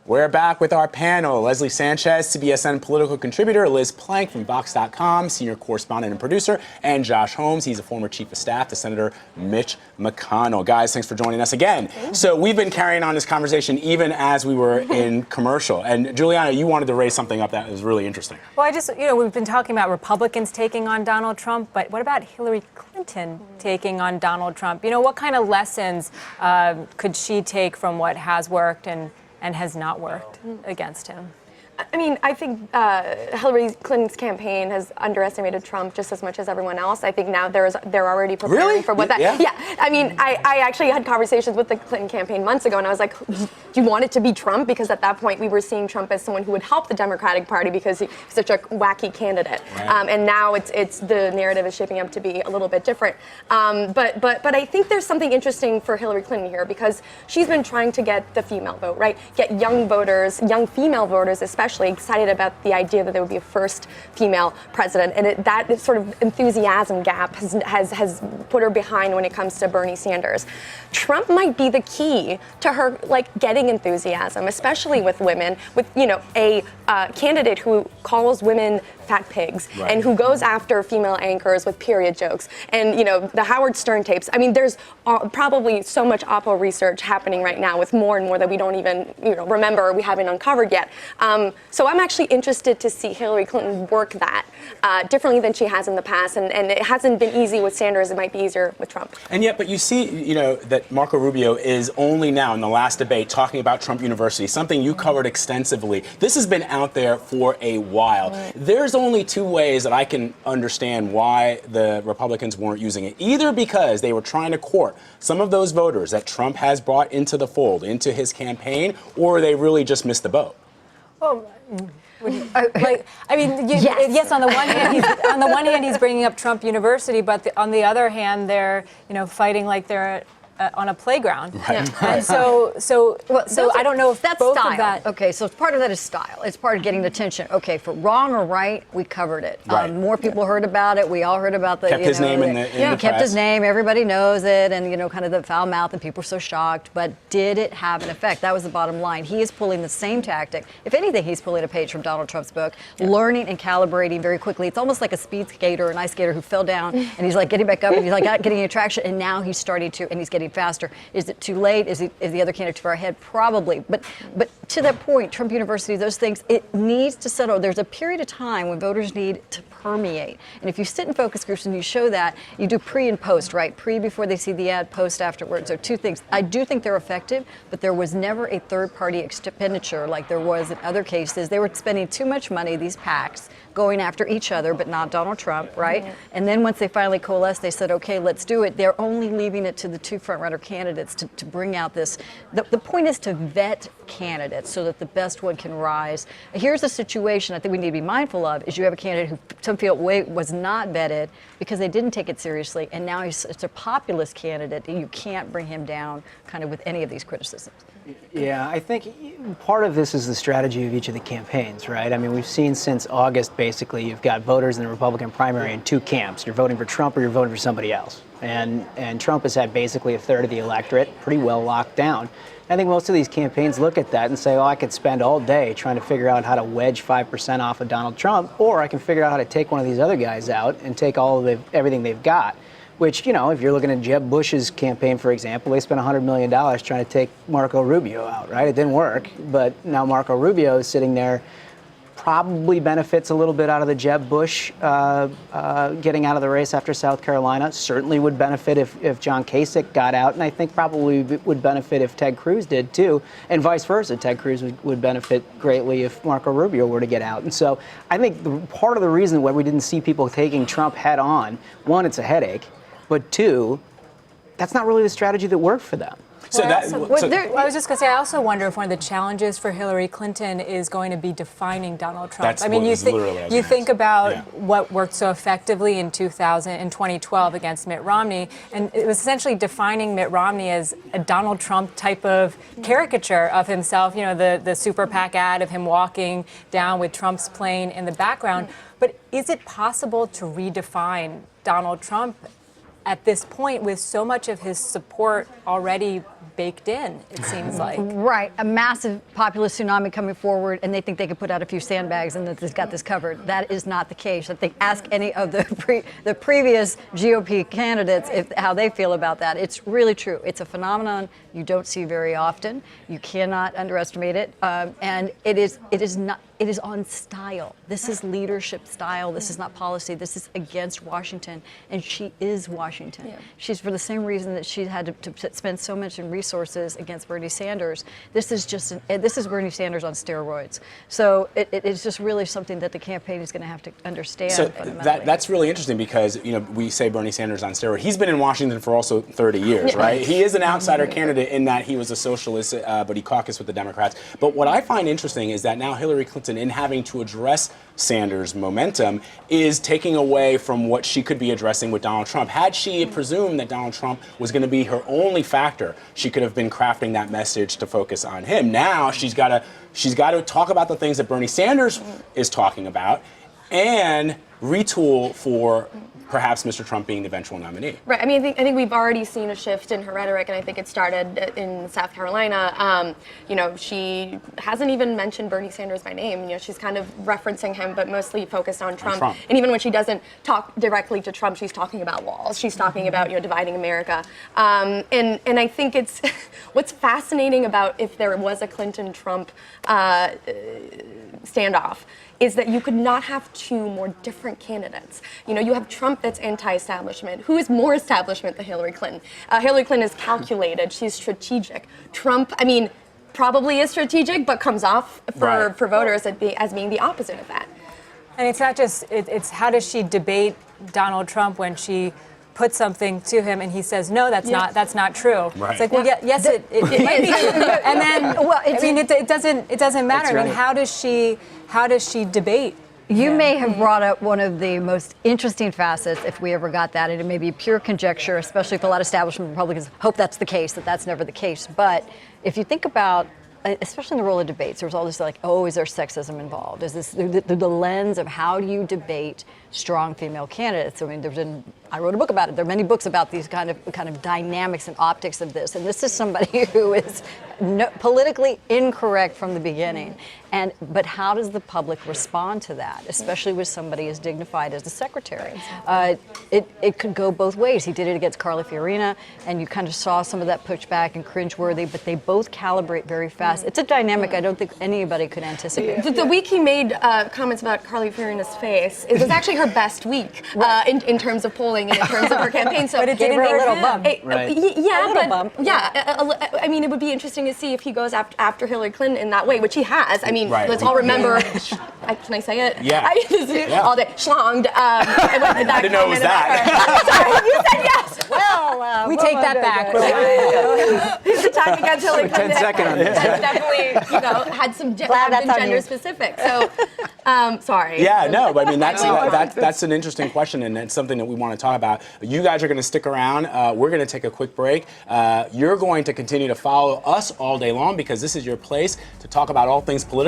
We're back with our panel. Leslie Sanchez, CBSN political contributor, Liz Plank from Vox.com, senior correspondent and producer, and Josh Holmes. He's a former chief of staff to Senator Mitch McConnell. Guys, thanks for joining us again. So we've been carrying on this conversation even as we were in commercial. And Juliana, you wanted to raise something up that was really interesting. Well, we've been talking about Republicans taking on Donald Trump, but what about Hillary Clinton taking on Donald Trump? What kind of lessons could she take from what has worked and has not worked against him? I mean, I think Hillary Clinton's campaign has underestimated Trump just as much as everyone else. I think now they're already preparing for what that. Yeah. I mean, I actually had conversations with the Clinton campaign months ago, and I was like, "Do you want it to be Trump?" Because at that point, we were seeing Trump as someone who would help the Democratic Party because he's such a wacky candidate. Right. And now it's the narrative is shaping up to be a little bit different. But I think there's something interesting for Hillary Clinton here because she's been trying to get the female vote, right? Get young voters, young female voters especially, excited about the idea that there would be a first female president, and that sort of enthusiasm gap has put her behind when it comes to Bernie Sanders. Trump might be the key to her getting enthusiasm, especially with women, with a candidate who calls women fat pigs, right, and who goes after female anchors with period jokes, and the Howard Stern tapes. I mean, there's probably so much Oppo research happening right now with more and more that we don't even remember, we haven't uncovered yet. So I'm actually interested to see Hillary Clinton work that differently than she has in the past, and it hasn't been easy with Sanders. It might be easier with Trump. And yet, but you see, that Marco Rubio is only now in the last debate talking about Trump University, something you covered extensively. This has been out there for a while. Right. There's only two ways that I can understand why the Republicans weren't using it. Either because they were trying to court some of those voters that Trump has brought into the fold, into his campaign, or they really just missed the boat. Well, yes. On the one hand, he's bringing up Trump University, but on the other hand, they're fighting like they're on a playground. Right. Yeah. And so I don't know if that's both style. Of that. Okay, so part of that is style. It's part of getting attention. Okay, for wrong or right, we covered it. Right. More people heard about it. We all heard about the. Kept his name in the He kept his name. Everybody knows it, and kind of the foul mouth, and people were so shocked. But did it have an effect? That was the bottom line. He is pulling the same tactic. If anything, he's pulling a page from Donald Trump's book, learning and calibrating very quickly. It's almost like a speed skater, an ice skater who fell down, and he's getting back up, and he's getting any traction, and now he's starting to, and he's getting faster. Is it too late? Is the other candidate too far ahead? Probably. But to that point, Trump University, those things, it needs to settle. There's a period of time when voters need to permeate. And if you sit in focus groups and you show that, you do pre and post, right? Pre before they see the ad, post afterwards. There are two things. I do think they're effective, but there was never a third-party expenditure like there was in other cases. They were spending too much money, these PACs, going after each other, but not Donald Trump, right? Mm-hmm. And then once they finally coalesced, they said, okay, let's do it. They're only leaving it to the two front-runner candidates to bring out this. The point is to vet candidates so that the best one can rise. Here's a situation I think we need to be mindful of, is you have a candidate who some feel was not vetted because they didn't take it seriously, and now it's a populist candidate, and you can't bring him down kind of with any of these criticisms. Yeah, I think part of this is the strategy of each of the campaigns, right? I mean, we've seen since August, basically, you've got voters in the Republican primary in two camps. You're voting for Trump or you're voting for somebody else. And Trump has had basically a third of the electorate pretty well locked down. I think most of these campaigns look at that and say, oh, I could spend all day trying to figure out how to wedge 5% off of Donald Trump, or I can figure out how to take one of these other guys out and take everything they've got. Which, if you're looking at Jeb Bush's campaign, for example, they spent $100 million trying to take Marco Rubio out, right? It didn't work, but now Marco Rubio is sitting there, probably benefits a little bit out of the Jeb Bush getting out of the race after South Carolina. Certainly would benefit if John Kasich got out, and I think probably would benefit if Ted Cruz did too, and vice versa. Ted Cruz would benefit greatly if Marco Rubio were to get out. And so I think part of the reason why we didn't see people taking Trump head on, one, it's a headache, but two, that's not really the strategy that worked for them. I was just going to say, I also wonder if one of the challenges for Hillary Clinton is going to be defining Donald Trump. You think about what worked so effectively in 2012 against Mitt Romney, and it was essentially defining Mitt Romney as a Donald Trump type of caricature of himself. The super PAC ad of him walking down with Trump's plane in the background. But is it possible to redefine Donald Trump at this point with so much of his support already baked in, it seems like. Right, a massive populist tsunami coming forward, and they think they can put out a few sandbags and that they've got this covered. That is not the case. I think ask any of the previous GOP candidates how they feel about that. It's really true. It's a phenomenon you don't see very often. You cannot underestimate it, and it is not. It is on style. This is leadership style. This is not policy. This is against Washington, and she is Washington. Yeah. She's for the same reason that she had to spend so much in resources against Bernie Sanders. This is this is Bernie Sanders on steroids. So it is just really something that the campaign is going to have to understand. So that's really interesting because we say Bernie Sanders on steroids. He's been in Washington for also 30 years, right? He is an outsider candidate in that he was a socialist, but he caucused with the Democrats. But what I find interesting is that now Hillary Clinton, in having to address Sanders' momentum, is taking away from what she could be addressing with Donald Trump. Had she presumed that Donald Trump was going to be her only factor, she could have been crafting that message to focus on him. Now she's got to talk about the things that Bernie Sanders is talking about and retool for perhaps Mr. Trump being the eventual nominee. Right. I mean, I think we've already seen a shift in her rhetoric, and I think it started in South Carolina. She hasn't even mentioned Bernie Sanders by name. she's kind of referencing him, but mostly focused on Trump. And even when she doesn't talk directly to Trump, she's talking about walls. She's talking about dividing America. And I think it's what's fascinating about if there was a Clinton-Trump standoff is that you could not have two more different candidates. You have Trump that's anti-establishment. Who is more establishment than Hillary Clinton? Hillary Clinton is calculated. She's strategic. Trump, probably is strategic, but comes off for voters as being the opposite of that. And it's not just, it's how does she debate Donald Trump when she put something to him and he says, no, that's not true. Right. It's like, well, yes, it might be true. And then, it doesn't matter. Right. How does she debate? You may have brought up one of the most interesting facets, if we ever got that, and it may be pure conjecture, especially if a lot of establishment Republicans hope that's the case, that's never the case. But if you think about, especially in the role of debates, there's all this is there sexism involved? Is this the lens of how do you debate strong female candidates? I wrote a book about it. There are many books about these kind of dynamics and optics of this. And this is somebody who is politically incorrect from the beginning. But how does the public respond to that, especially with somebody as dignified as the secretary? It could go both ways. He did it against Carly Fiorina, and you kind of saw some of that pushback and cringeworthy, but they both calibrate very fast. It's a dynamic I don't think anybody could anticipate. The week he made comments about Carly Fiorina's face, it was actually her best week in terms of polling and in terms of her campaign. So but it gave her a little bump. It would be interesting to see if he goes after Hillary Clinton in that way, which he has. Let's all remember. Can I say it? Yeah. All day schlonged. I didn't know it was that. Sorry, you said yes. Well, we take that back. His attack against Hillary Clinton. 10 seconds on this. Definitely, had some gender specific. So, sorry. Yeah, no, but that's an interesting question, and it's something that we want to talk about. You guys are going to stick around. We're going to take a quick break. You're going to continue to follow us all day long because this is your place to talk about all things political.